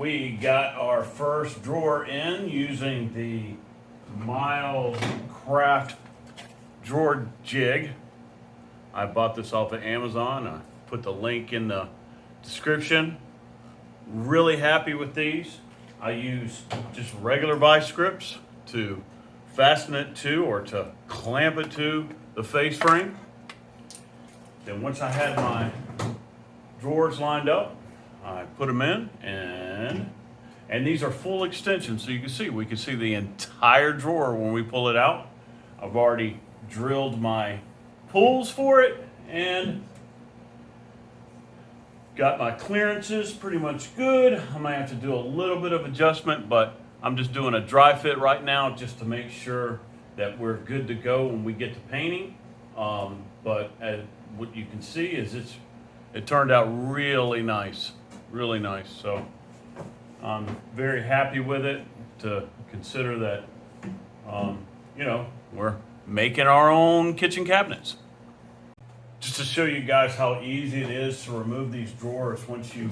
We got our first drawer in using the Milescraft Drawer Jig. I bought this off of Amazon. I put the link in the description. Really happy with these. I use just regular vice grips to fasten it to or to clamp it to the face frame. Then once I had my drawers lined up, I put them in, and these are full extensions, so you can see, we can see the entire drawer when we pull it out. I've already drilled my pulls for it and got my clearances pretty much good. I might have to do a little bit of adjustment, but I'm just doing a dry fit right now just to make sure that we're good to go when we get to painting. But what you can see is it turned out really nice, really nice. So I'm very happy with it. To consider that, we're making our own kitchen cabinets. Just to show you guys how easy it is to remove these drawers. Once you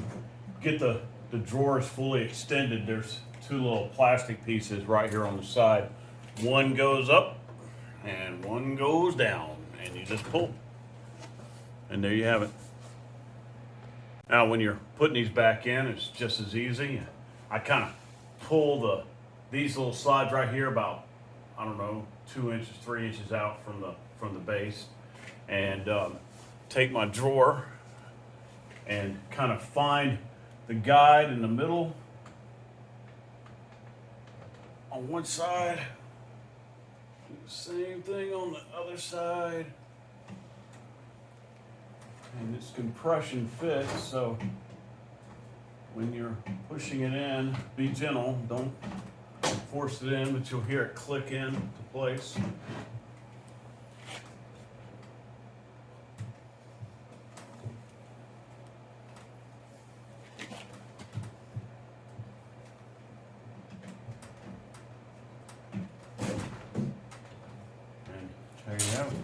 get the drawers fully extended, there's two little plastic pieces right here on the side. One goes up and one goes down, and you just pull. And there you have it. Now when you're putting these back in, it's just as easy. I kind of pull these little slides right here about, I don't know, 2 inches, 3 inches out from the base, and take my drawer and kind of find the guide in the middle on one side. Do the same thing on the other side. And it's compression fit, so when you're pushing it in, be gentle. Don't force it in, but you'll hear it click into place. And there you have it.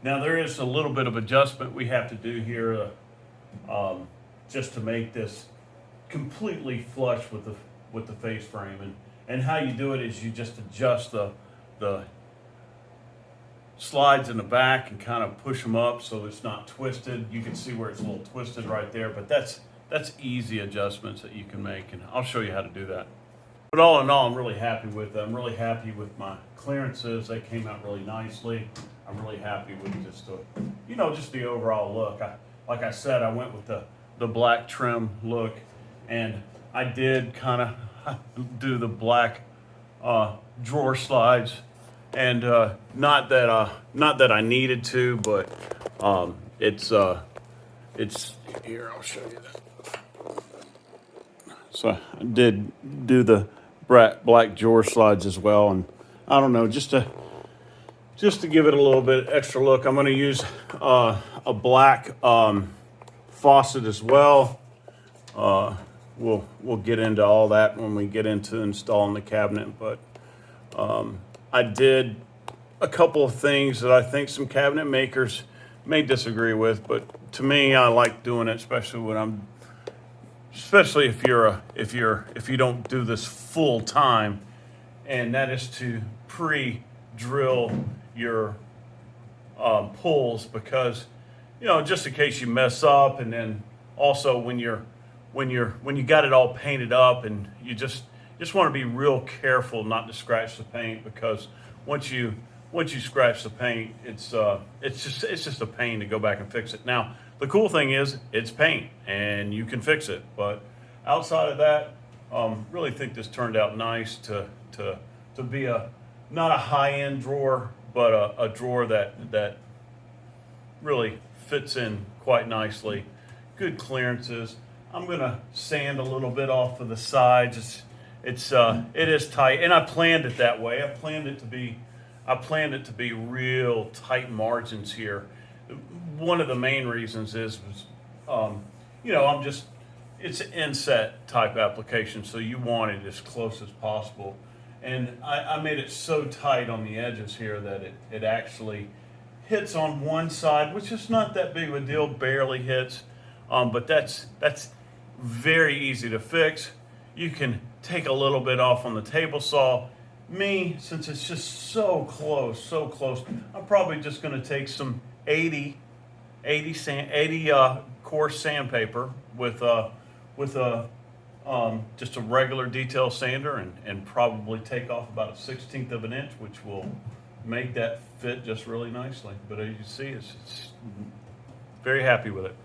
Now there is a little bit of adjustment we have to do here, just to make this completely flush with the face frame. And how you do it is you just adjust the slides in the back and kind of push them up so it's not twisted. You can see where it's a little twisted right there, but that's easy adjustments that you can make, and I'll show you how to do that. But all in all, I'm really happy with them. I'm really happy with my clearances. They came out really nicely. I'm really happy with just the overall look. Like I said, I went with the black trim look, and I did kind of do the black drawer slides, and not that I needed to, but it's here. I'll show you that. So I did do the black drawer slides as well, and I don't know, just to give it a little bit extra look, I'm going to use a black faucet as well. We'll get into all that when we get into installing the cabinet, but I did a couple of things that I think some cabinet makers may disagree with, but to me, I like doing it, especially if you don't do this full time, and that is to pre-drill your pulls, because just in case you mess up, and then also when you got it all painted up, and you just want to be real careful not to scratch the paint, because once you scratch the paint, it's just a pain to go back and fix it. Now the cool thing is it's paint and you can fix it, but outside of that, really think this turned out nice to be not a high-end drawer, but a drawer that really fits in quite nicely. Good clearances. I'm gonna sand a little bit off of the sides. It is tight, and I planned it that way. I planned it to be real tight margins here. One of the main reasons is, it's an inset type application, so you want it as close as possible. And I made it so tight on the edges here that it actually hits on one side, which is not that big of a deal, barely hits, but that's very easy to fix. You can take a little bit off on the table saw. Me, since it's just so close, I'm probably just going to take some 80 coarse sandpaper with just a regular detail sander, and probably take off about 1/16 of an inch, which will make that fit just really nicely. But as you see, it's very happy with it.